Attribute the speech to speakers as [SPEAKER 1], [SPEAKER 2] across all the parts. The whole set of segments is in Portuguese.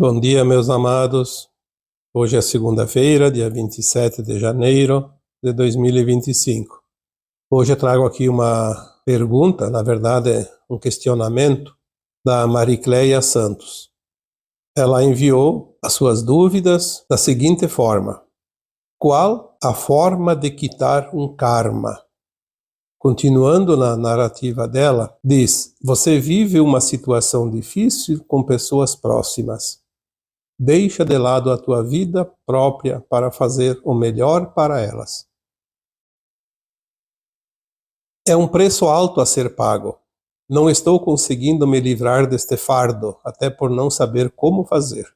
[SPEAKER 1] Bom dia, meus amados. Hoje é segunda-feira, dia 27 de janeiro de 2025. Hoje eu trago aqui uma pergunta, na verdade, um questionamento da Maricleia Santos. Ela enviou as suas dúvidas da seguinte forma: qual a forma de quitar um karma? Continuando na narrativa dela, diz: você vive uma situação difícil com pessoas próximas. Deixa de lado a tua vida própria para fazer o melhor para elas. É um preço alto a ser pago. Não estou conseguindo me livrar deste fardo, até por não saber como fazer.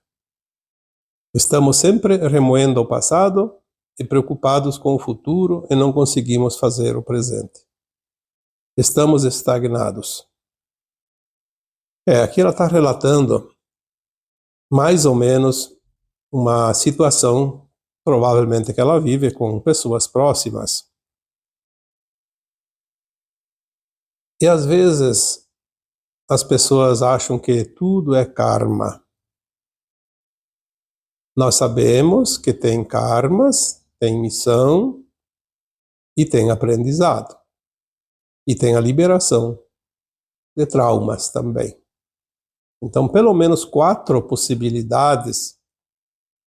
[SPEAKER 1] Estamos sempre remoendo o passado e preocupados com o futuro e não conseguimos fazer o presente. Estamos estagnados. Aqui ela está relatando mais ou menos uma situação, provavelmente que ela vive com pessoas próximas. E às vezes as pessoas acham que tudo é karma. Nós sabemos que tem karmas, tem missão e tem aprendizado. E tem a liberação de traumas também. Então, pelo menos 4 possibilidades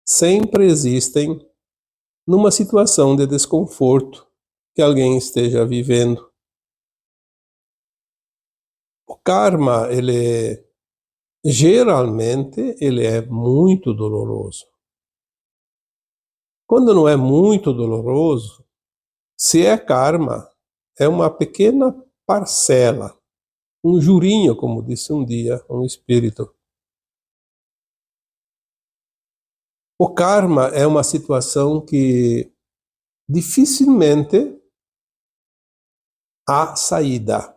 [SPEAKER 1] sempre existem numa situação de desconforto que alguém esteja vivendo. O karma, geralmente, ele é muito doloroso. Quando não é muito doloroso, se é karma, é uma pequena parcela, um jurinho, como disse um dia um espírito. O karma é uma situação que dificilmente há saída,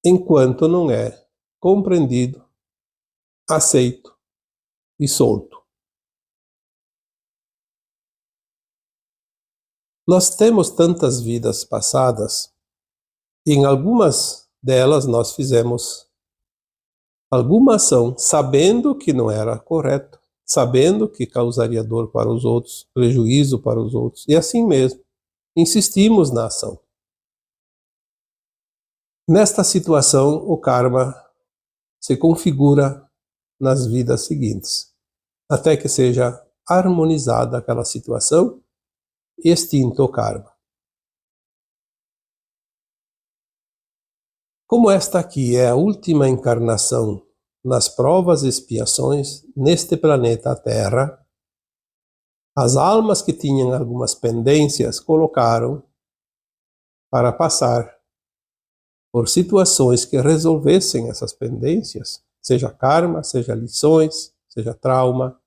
[SPEAKER 1] enquanto não é compreendido, aceito e solto. Nós temos tantas vidas passadas, e em algumas delas nós fizemos alguma ação sabendo que não era correto, sabendo que causaria dor para os outros, prejuízo para os outros, e assim mesmo, insistimos na ação. Nesta situação, o karma se configura nas vidas seguintes, até que seja harmonizada aquela situação e extinto o karma. Como esta aqui é a última encarnação nas provas e expiações neste planeta Terra, as almas que tinham algumas pendências colocaram para passar por situações que resolvessem essas pendências, seja karma, seja lições, seja trauma,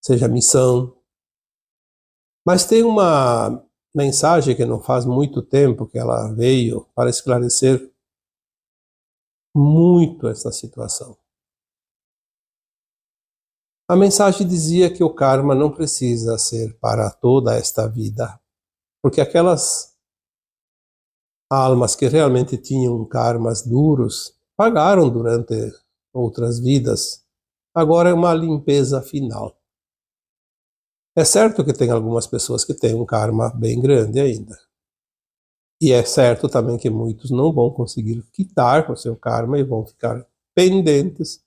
[SPEAKER 1] seja missão. Mas tem uma mensagem que não faz muito tempo que ela veio para esclarecer muito essa situação. A mensagem dizia que o karma não precisa ser para toda esta vida, porque aquelas almas que realmente tinham karmas duros pagaram durante outras vidas. Agora é uma limpeza final. É certo que tem algumas pessoas que têm um karma bem grande ainda. E é certo também que muitos não vão conseguir quitar o seu karma e vão ficar pendentes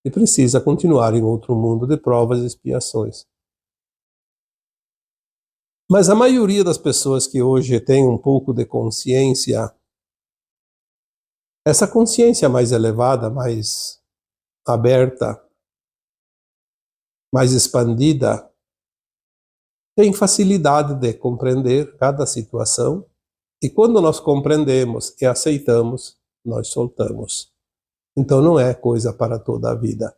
[SPEAKER 1] e precisa continuar em outro mundo de provas e expiações. Mas a maioria das pessoas que hoje tem um pouco de consciência, essa consciência mais elevada, mais aberta, mais expandida, tem facilidade de compreender cada situação, e quando nós compreendemos e aceitamos, nós soltamos. Então não é coisa para toda a vida.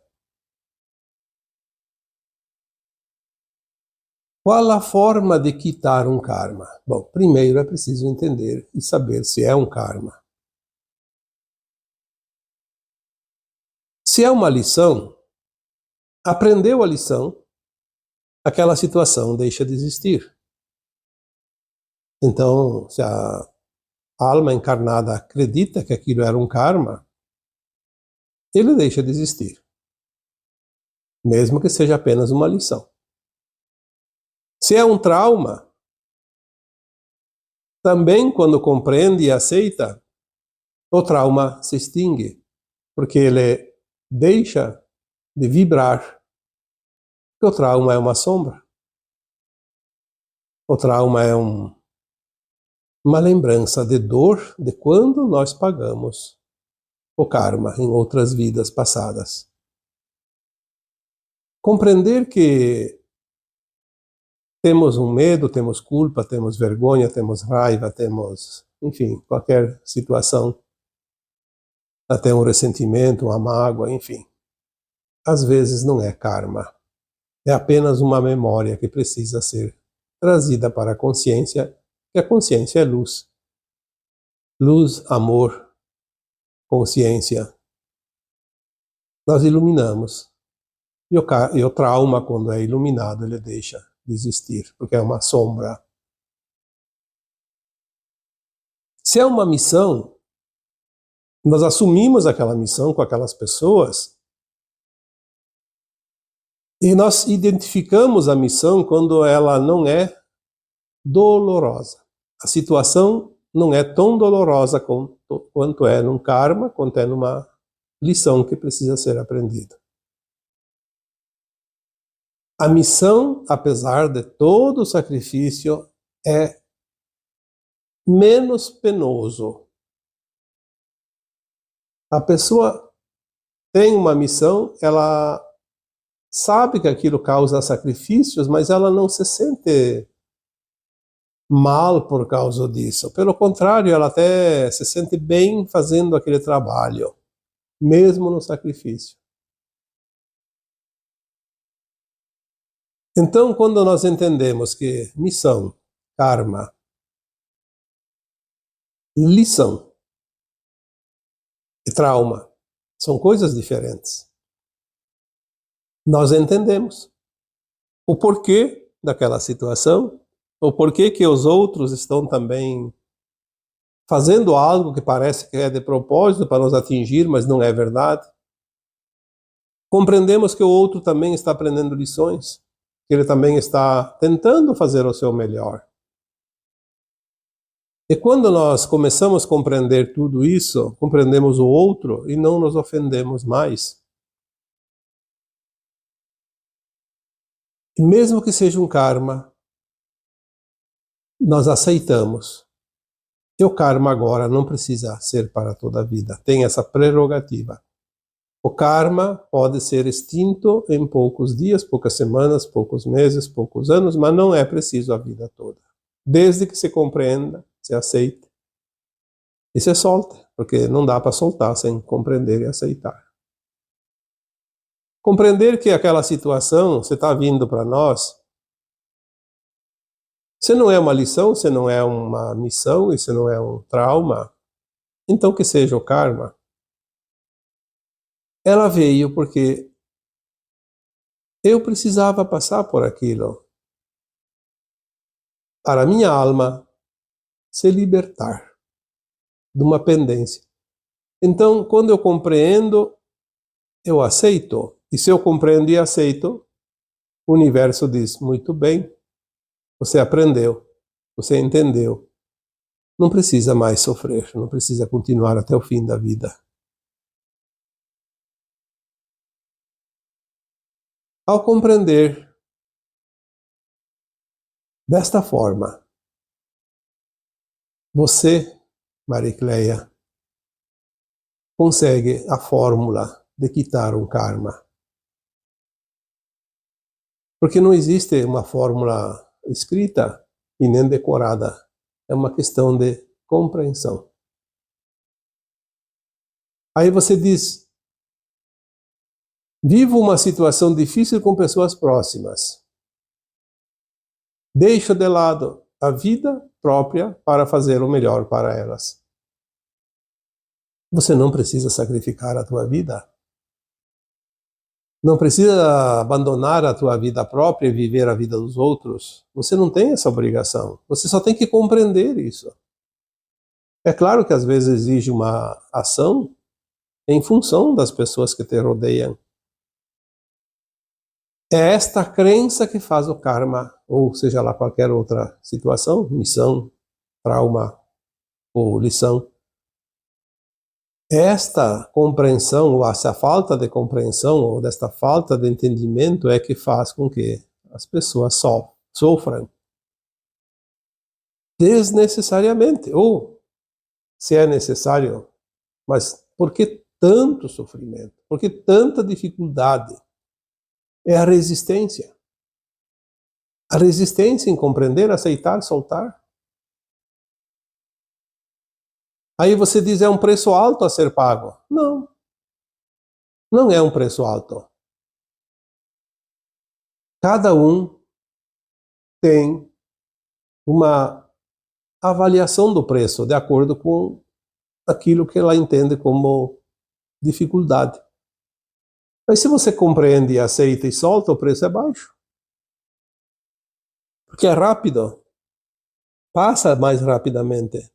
[SPEAKER 1] Qual a forma de quitar um karma? Bom, primeiro é preciso entender e saber se é um karma. Se é uma lição, aprendeu a lição, aquela situação deixa de existir. Então, se a alma encarnada acredita que aquilo era um karma, ele deixa de existir. mesmo que seja apenas uma lição. Se é um trauma, também quando compreende e aceita, o trauma se extingue, porque ele deixa de vibrar. Porque o trauma é uma sombra. O trauma é uma lembrança de dor de quando nós pagamos o karma em outras vidas passadas. Compreender que temos um medo, temos culpa, temos vergonha, temos raiva, temos, enfim, qualquer situação, até um ressentimento, uma mágoa, enfim. Às vezes não é karma. É apenas uma memória que precisa ser trazida para a consciência, que a consciência é luz. Luz, amor, consciência. Nós iluminamos. E o trauma, quando é iluminado, ele deixa de existir, porque é uma sombra. Se é uma missão, nós assumimos aquela missão com aquelas pessoas e nós identificamos a missão quando ela não é dolorosa. A situação não é tão dolorosa quanto é num karma, quanto é numa lição que precisa ser aprendida. A missão, apesar de todo o sacrifício, é menos penoso. A pessoa tem uma missão, ela sabe que aquilo causa sacrifícios, mas ela não se sente mal por causa disso. Pelo contrário, ela até se sente bem fazendo aquele trabalho, mesmo no sacrifício. Então, quando nós entendemos que missão, karma, lição e trauma são coisas diferentes, nós entendemos o porquê daquela situação, o porquê que os outros estão também fazendo algo que parece que é de propósito para nos atingir, mas não é verdade. Compreendemos que o outro também está aprendendo lições, que ele também está tentando fazer o seu melhor. E quando nós começamos a compreender tudo isso, compreendemos o outro e não nos ofendemos mais. E mesmo que seja um karma, nós aceitamos. E o karma agora não precisa ser para toda a vida, tem essa prerrogativa. O karma pode ser extinto em poucos dias, poucas semanas, poucos meses, poucos anos, mas não é preciso a vida toda. Desde que se compreenda, se aceite e se solte, porque não dá para soltar sem compreender e aceitar. Compreender que aquela situação, você está vindo para nós, se não é uma lição, se não é uma missão e se não é um trauma, então que seja o karma. Ela veio porque eu precisava passar por aquilo para a minha alma se libertar de uma pendência. Então, quando eu compreendo, eu aceito. E se eu compreendo e aceito, o universo diz, muito bem, você aprendeu, você entendeu. Não precisa mais sofrer, não precisa continuar até o fim da vida. Ao compreender desta forma, você, Maricleia, consegue a fórmula de quitar um karma. Porque não existe uma fórmula escrita e nem decorada. É uma questão de compreensão. Aí você diz, vivo uma situação difícil com pessoas próximas. Deixo de lado a vida própria para fazer o melhor para elas. Você não precisa sacrificar a tua vida. Não precisa abandonar a tua vida própria e viver a vida dos outros. Você não tem essa obrigação. Você só tem que compreender isso. É claro que às vezes exige uma ação em função das pessoas que te rodeiam. É esta crença que faz o karma, ou seja lá qualquer outra situação, missão, trauma ou lição. Esta compreensão, ou essa falta de compreensão, ou desta falta de entendimento é que faz com que as pessoas sofram desnecessariamente, ou se é necessário, mas por que tanto sofrimento? Por que tanta dificuldade? É a resistência. A resistência em compreender, aceitar, soltar. Aí você diz, é um preço alto a ser pago. Não, não é um preço alto. Cada um tem uma avaliação do preço de acordo com aquilo que ela entende como dificuldade. Mas se você compreende, aceita e solta, o preço é baixo. Porque é rápido, passa mais rapidamente.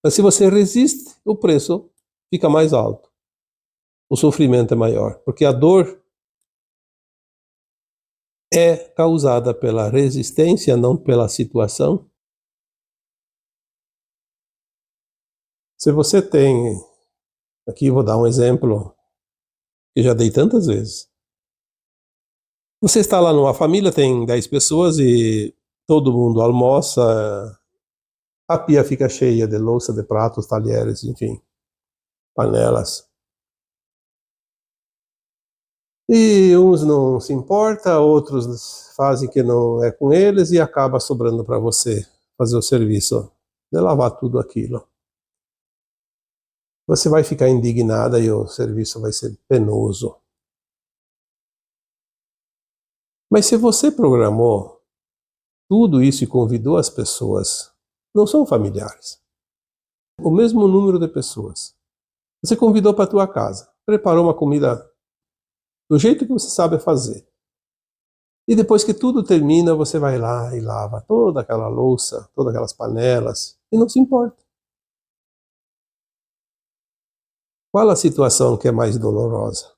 [SPEAKER 1] Mas se você resiste, o preço fica mais alto. O sofrimento é maior, porque a dor é causada pela resistência, não pela situação. Se você tem, aqui vou dar um exemplo que já dei tantas vezes. Você está lá numa família, tem 10 pessoas e todo mundo almoça, a pia fica cheia de louça, de pratos, talheres, enfim, panelas. E uns não se importam, outros fazem que não é com eles e acaba sobrando para você fazer o serviço de lavar tudo aquilo. Você vai ficar indignada e o serviço vai ser penoso. Mas se você programou tudo isso e convidou as pessoas, não são familiares, o mesmo número de pessoas. Você convidou para a tua casa, preparou uma comida do jeito que você sabe fazer. E depois que tudo termina, você vai lá e lava toda aquela louça, todas aquelas panelas, e não se importa. Qual a situação que é mais dolorosa?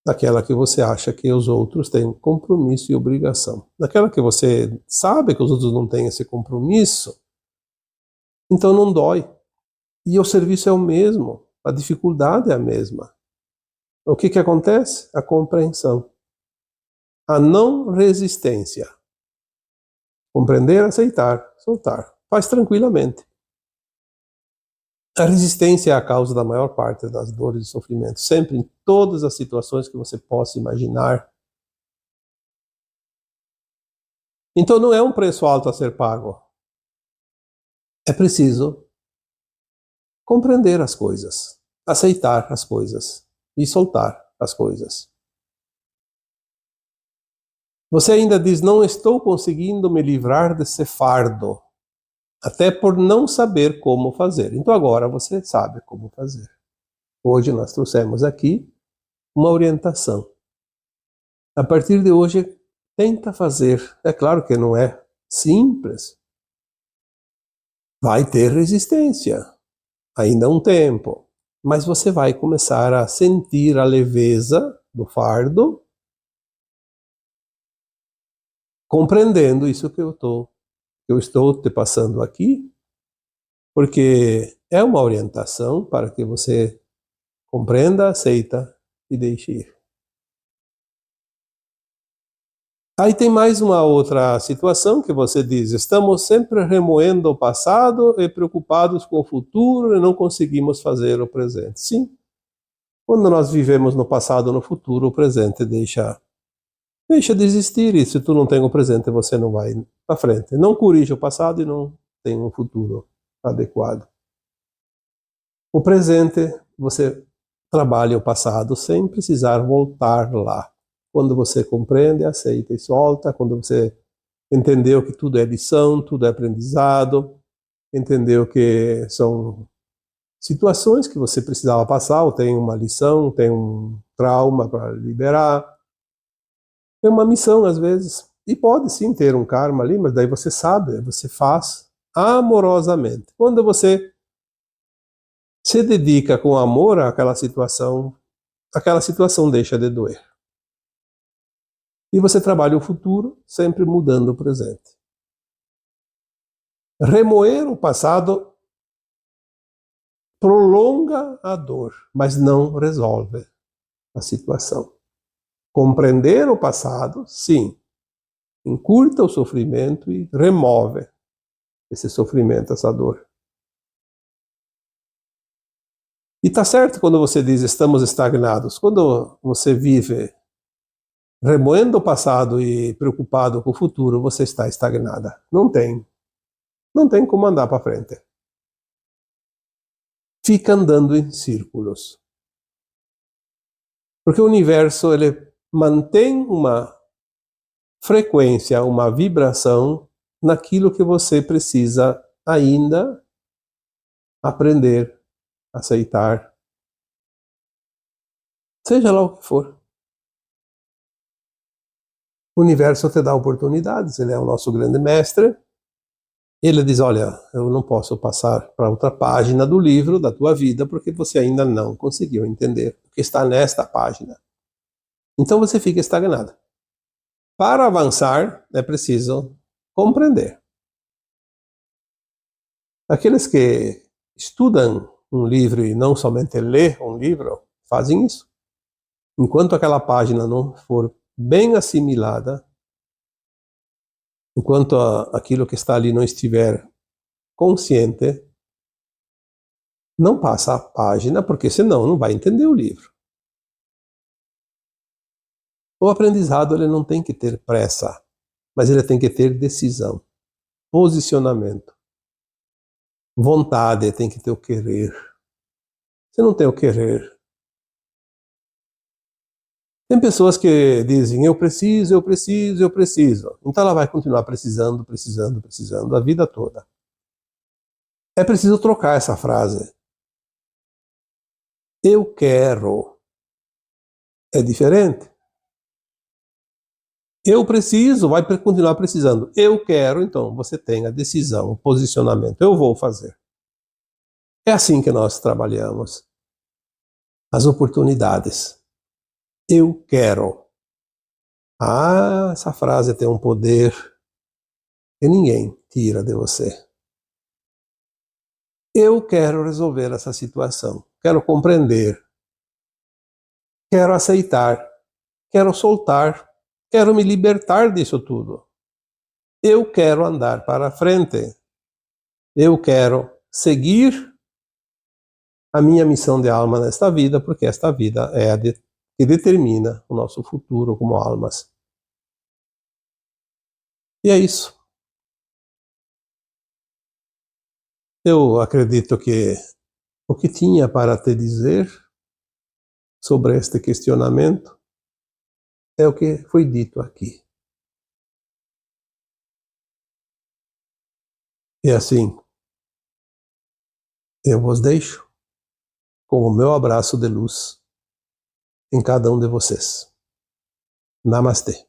[SPEAKER 1] Daquela que você acha que os outros têm compromisso e obrigação. Daquela que você sabe que os outros não têm esse compromisso, então não dói. E o serviço é o mesmo, a dificuldade é a mesma. O que acontece? A compreensão. A não resistência. Compreender, aceitar, soltar. Faz tranquilamente. A resistência é a causa da maior parte das dores e sofrimentos, sempre em todas as situações que você possa imaginar. Então não é um preço alto a ser pago. É preciso compreender as coisas, aceitar as coisas e soltar as coisas. Você ainda diz, não estou conseguindo me livrar desse fardo, até por não saber como fazer. Então agora você sabe como fazer. Hoje nós trouxemos aqui uma orientação. A partir de hoje, tenta fazer. É claro que não é simples. Vai ter resistência, ainda um tempo. Mas você vai começar a sentir a leveza do fardo, compreendendo isso que eu estou te passando aqui, porque é uma orientação para que você compreenda, aceita e deixe ir. Aí tem mais uma outra situação que você diz, estamos sempre remoendo o passado e preocupados com o futuro e não conseguimos fazer o presente. Sim, quando nós vivemos no passado ou no futuro, o presente deixa de existir, e se tu não tem o presente, você não vai para frente. Não corrige o passado e não tem um futuro adequado. O presente, você trabalha o passado sem precisar voltar lá. Quando você compreende, aceita e solta, quando você entendeu que tudo é lição, tudo é aprendizado, entendeu que são situações que você precisava passar, ou tem uma lição, tem um trauma para liberar, tem uma missão às vezes, e pode sim ter um karma ali, mas daí você sabe, você faz amorosamente. Quando você se dedica com amor àquela situação deixa de doer. E você trabalha o futuro sempre mudando o presente. Remoer o passado prolonga a dor, mas não resolve a situação. Compreender o passado, sim, encurta o sofrimento e remove esse sofrimento, essa dor. E está certo quando você diz estamos estagnados. Quando você vive remoendo o passado e preocupado com o futuro, você está estagnada. Não tem como andar para frente. Fica andando em círculos. Porque o universo ele mantém uma frequência, uma vibração naquilo que você precisa ainda aprender, aceitar, seja lá o que for. O universo te dá oportunidades, ele é o nosso grande mestre. Ele diz, olha, eu não posso passar para outra página do livro da tua vida porque você ainda não conseguiu entender o que está nesta página. Então você fica estagnado. Para avançar, é preciso compreender. Aqueles que estudam um livro e não somente lê um livro, fazem isso. Enquanto aquela página não for bem assimilada, enquanto aquilo que está ali não estiver consciente, não passa a página, porque senão não vai entender o livro. O aprendizado ele não tem que ter pressa, mas ele tem que ter decisão, posicionamento, vontade, tem que ter o querer. Se não tem o querer. Tem pessoas que dizem, eu preciso, eu preciso, eu preciso. Então ela vai continuar precisando, precisando, precisando a vida toda. É preciso trocar essa frase. Eu quero. É diferente. Eu preciso, vai continuar precisando. Eu quero, então você tem a decisão, o posicionamento. Eu vou fazer. É assim que nós trabalhamos. As oportunidades. Eu quero. Ah, essa frase tem um poder que ninguém tira de você. Eu quero resolver essa situação. Quero compreender. Quero aceitar. Quero soltar. Quero me libertar disso tudo. Eu quero andar para frente. Eu quero seguir a minha missão de alma nesta vida, porque esta vida é a que determina o nosso futuro como almas. E é isso. Eu acredito que o que tinha para te dizer sobre este questionamento é o que foi dito aqui. E assim, eu vos deixo com o meu abraço de luz em cada um de vocês. Namastê.